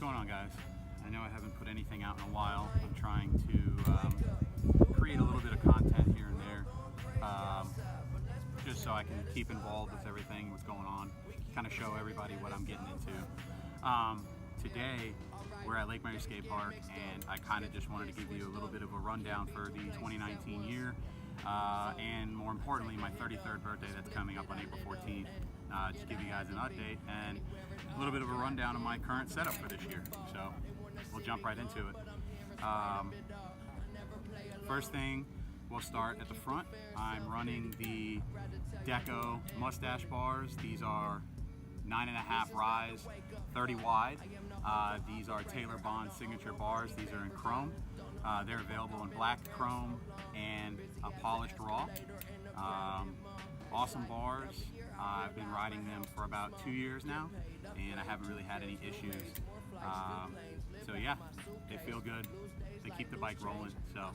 going on, guys? I know I haven't put anything out in a while. I'm trying to create a little bit of content here and there, just so I can keep involved with everything that's going on, kind of show everybody what I'm getting into. Today, we're at Lake Mary Skate Park, and I kind of just wanted to give you a little bit of a rundown for the 2019 year, and more importantly, my 33rd birthday that's coming up on April 14th. Just give you guys an update and a little bit of a rundown of my current setup for this year. So we'll jump right into it. First thing, we'll start at the front. I'm running the Deco mustache bars. These are 9.5 rise, 30 wide. These are Taylor Bond signature bars. These are in chrome. They're available in black, chrome, and a polished raw. Awesome bars. I've been riding them for about 2 years now, and I haven't really had any issues. So yeah, they feel good. They keep the bike rolling. So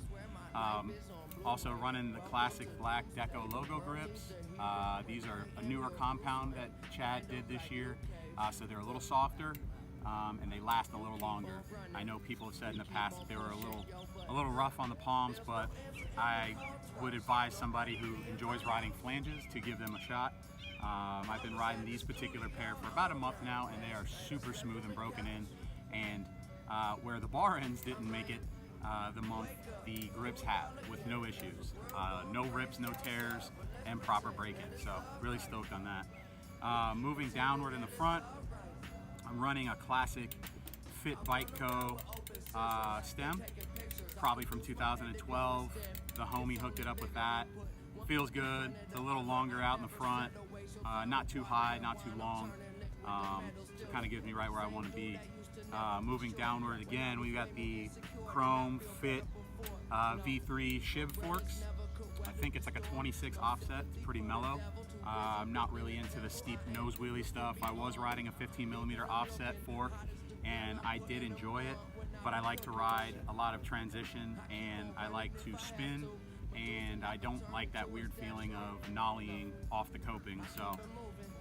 also running the classic black Deco logo grips. These are a newer compound that Chad did this year, so they're a little softer. And they last a little longer. I know people have said in the past that they were a little rough on the palms, but I would advise somebody who enjoys riding flanges to give them a shot. I've been riding these particular pair for about a month now, and they are super smooth and broken in. And where the bar ends didn't make it the month, the grips have, with no issues. No rips, no tears, and proper break-in. So really stoked on that. Moving downward in the front, I'm running a classic Fit Bike Co. stem, probably from 2012. The homie hooked it up with that. Feels good. It's a little longer out in the front, not too high, not too long. So kind of gives me right where I want to be. Moving downward again, we got the Chrome Fit V3 Shib forks. I think it's like a 26 offset. It's pretty mellow. I'm not really into the steep nose wheelie stuff. I was riding a 15mm offset fork, and I did enjoy it, but I like to ride a lot of transition, and I like to spin, and I don't like that weird feeling of nollying off the coping. So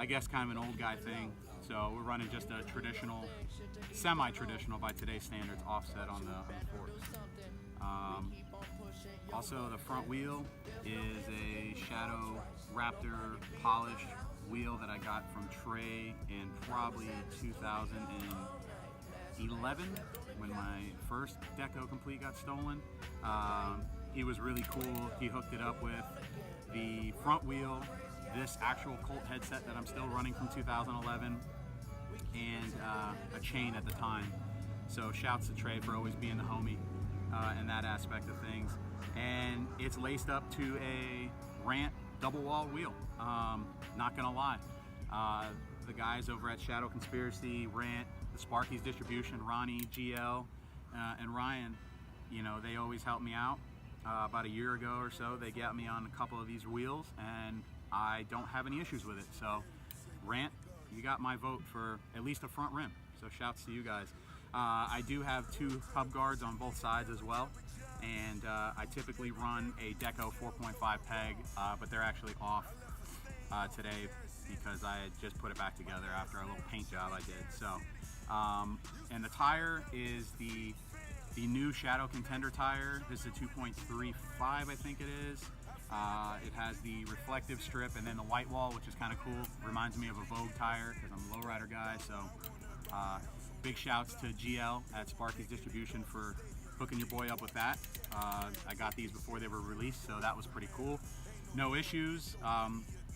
I guess kind of an old guy thing. So we're running just a traditional, semi-traditional by today's standards, offset on the forks. Also, the front wheel is a Shadow Raptor polished wheel that I got from Trey in probably 2011 when my first Deco Complete got stolen. He was really cool. He hooked it up with the front wheel, this actual Colt headset that I'm still running from 2011, and a chain at the time. So shouts to Trey for always being the homie in that aspect of things. And it's laced up to a Rant double wall wheel. Not gonna lie, the guys over at Shadow Conspiracy, Rant, the Sparky's Distribution, Ronnie, GL, and Ryan, you know, they always help me out. About a year ago or so, they got me on a couple of these wheels, and I don't have any issues with it. So Rant, you got my vote for at least a front rim. So shouts to you guys. I do have 2 hub guards on both sides as well, and I typically run a Deco 4.5 peg, but they're actually off today because I had just put it back together after a little paint job I did. So, and the tire is the new Shadow Contender tire. This is a 2.35, I think it is. It has the reflective strip and then the white wall, which is kind of cool. Reminds me of a Vogue tire because I'm a lowrider guy. So big shouts to GL at Sparky's Distribution for hooking your boy up with that. I got these before they were released, so that was pretty cool. No issues.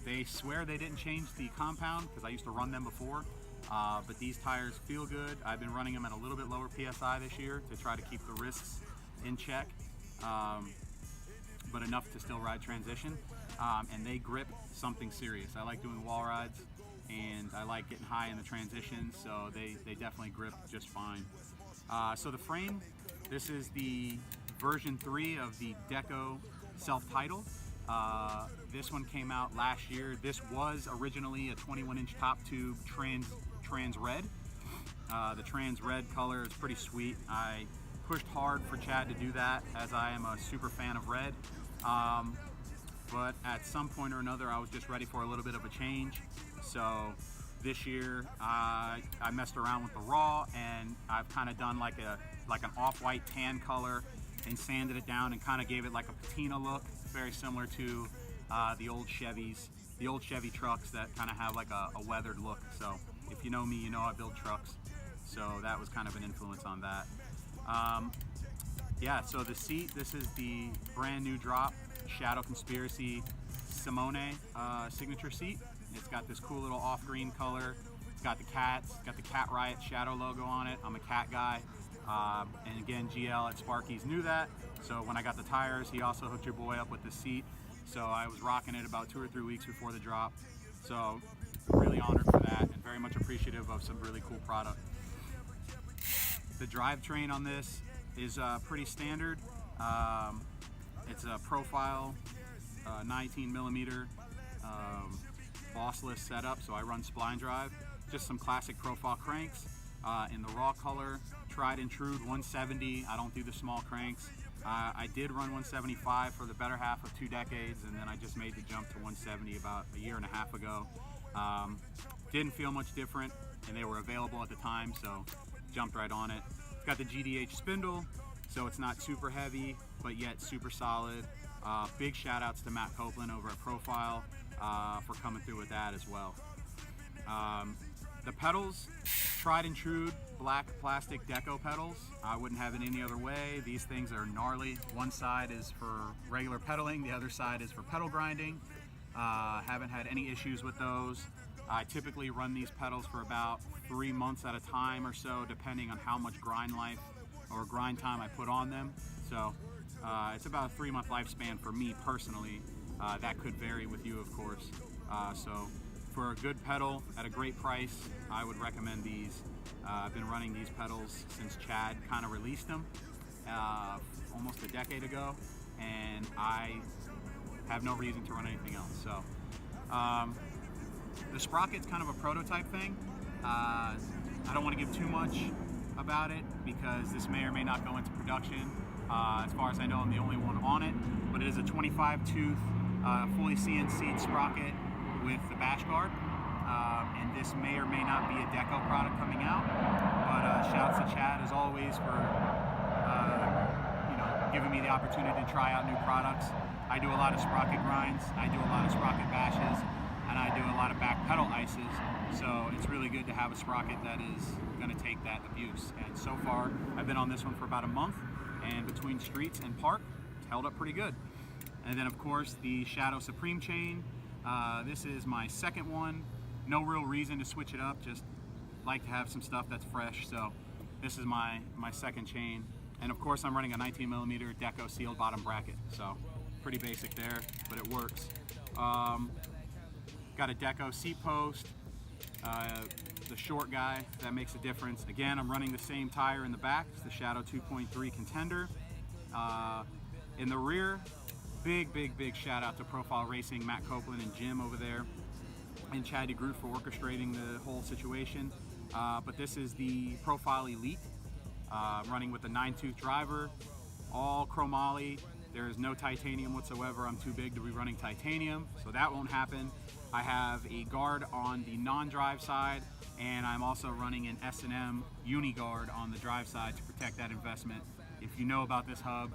They swear they didn't change the compound because I used to run them before, but these tires feel good. I've been running them at a little bit lower PSI this year to try to keep the risks in check, but enough to still ride transition, and they grip something serious. I like doing wall rides, and I like getting high in the transition, so they definitely grip just fine. So the frame, this is the version 3 of the Deco self-titled. This one came out last year. This was originally a 21-inch top tube trans red. The trans red color is pretty sweet. I pushed hard for Chad to do that, as I am a super fan of red. But at some point or another, I was just ready for a little bit of a change. So This year, I messed around with the raw, and I've kind of done like an off-white tan color and sanded it down and kind of gave it like a patina look, very similar to the old Chevy trucks that kind of have like a weathered look. So if you know me, you know I build trucks. So that was kind of an influence on that. Yeah, so the seat, this is the brand new drop Shadow Conspiracy Simone signature seat. It's got this cool little off-green color. It's got the cats, it's got the Cat Riot Shadow logo on it. I'm a cat guy. And again, GL at Sparky's knew that. So when I got the tires, he also hooked your boy up with the seat. So I was rocking it about 2 or 3 weeks before the drop. So really honored for that and very much appreciative of some really cool product. The drivetrain on this is pretty standard. It's a profile 19 millimeter bossless setup, so I run spline drive. Just some classic profile cranks in the raw color, tried and true 170. I don't do the small cranks. I did run 175 for the better half of 2 decades, and then I just made the jump to 170 about a year and a half ago. Didn't feel much different, and they were available at the time, so jumped right on it. It's got the GDH spindle, so it's not super heavy, but yet super solid. Big shout outs to Matt Copeland over at Profile for coming through with that as well. The pedals, tried and true black plastic deco pedals. I wouldn't have it any other way. These things are gnarly. One side is for regular pedaling, the other side is for pedal grinding. Haven't had any issues with those. I typically run these pedals for about 3 months at a time or so, depending on how much grind life or grind time I put on them. So it's about a 3-month lifespan for me personally. That could vary with you, of course. So for a good pedal at a great price, I would recommend these. I've been running these pedals since Chad kind of released them almost a decade ago, and I have no reason to run anything else. So the Sprocket's kind of a prototype thing. I don't want to give too much about it because this may or may not go into production. As far as I know, I'm the only one on it, but it is a 25 tooth fully CNC'd sprocket with the bash guard, and this may or may not be a deco product coming out, but shouts to Chad as always for giving me the opportunity to try out new products. I do a lot of sprocket grinds, I do a lot of sprocket bashes, and I do a lot of back pedal ices, so it's really good to have a sprocket that is going to take that abuse. And so far I've been on this one for about a month, and between streets and park it's held up pretty good. And then of course the Shadow Supreme chain. This is my second one. No real reason to switch it up, just like to have some stuff that's fresh. So this is my second chain. And of course I'm running a 19 millimeter deco sealed bottom bracket. So pretty basic there, but it works. Got a deco seat post, the short guy, that makes a difference. Again, I'm running the same tire in the back. It's the Shadow 2.3 Contender. In the rear, big shout out to Profile Racing, Matt Copeland and Jim over there, and Chad DeGroot for orchestrating the whole situation. But this is the Profile Elite, running with the 9-tooth driver, all chromoly. There is no titanium whatsoever. I'm too big to be running titanium, so that won't happen. I have a guard on the non-drive side, and I'm also running an S&M uni guard on the drive side to protect that investment. If you know about this hub,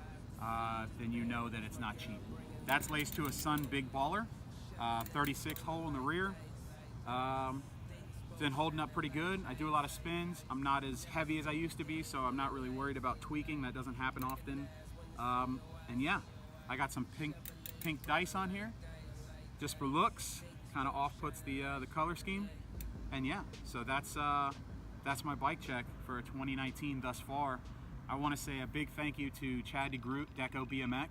then you know that it's not cheap. That's laced to a Sun Big Baller, 36 hole in the rear. It's been holding up pretty good. I do a lot of spins. I'm not as heavy as I used to be, so I'm not really worried about tweaking. That doesn't happen often. And yeah, I got some pink dice on here, just for looks. Kind of off-puts the color scheme. And yeah, so that's my bike check for 2019 thus far. I want to say a big thank you to Chad DeGroot, Decobmx,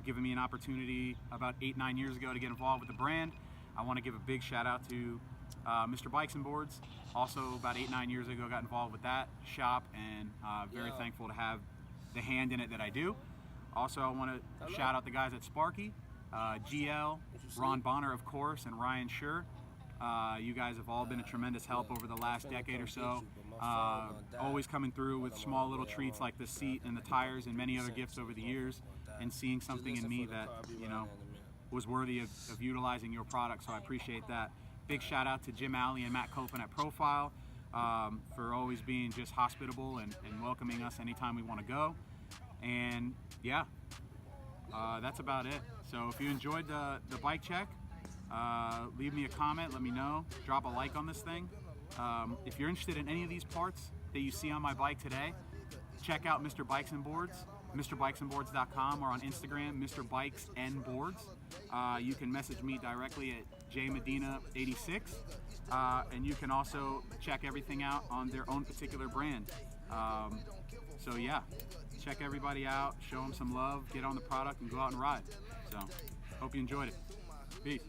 giving me an opportunity about 8-9 years ago to get involved with the brand. I want to give a big shout out to Mrbikesnboards, also about 8-9 years ago got involved with that shop, and very thankful to have the hand in it that I do. Also, I want to shout out the guys at Sparky, GL, Ron Bonner of course, and Ryan Schur. You guys have all been a tremendous help over the last decade or so. Always coming through with small little treats like the seat and the tires and many other gifts over the years, and seeing something in me that was worthy of utilizing your product, so I appreciate that. Big shout out to Jim Alley and Matt Copeland at Profile for always being just hospitable and welcoming us anytime we want to go. And yeah, that's about it. So if you enjoyed the bike check, leave me a comment, let me know, drop a like on this thing. If you're interested in any of these parts that you see on my bike today, check out Mr. Bikes and Boards, Mrbikesnboards.com, or on Instagram, Mrbikesnboards. You can message me directly at jmedina86, and you can also check everything out on their own particular brand. So yeah, check everybody out, show them some love, get on the product, and go out and ride. So hope you enjoyed it. Peace.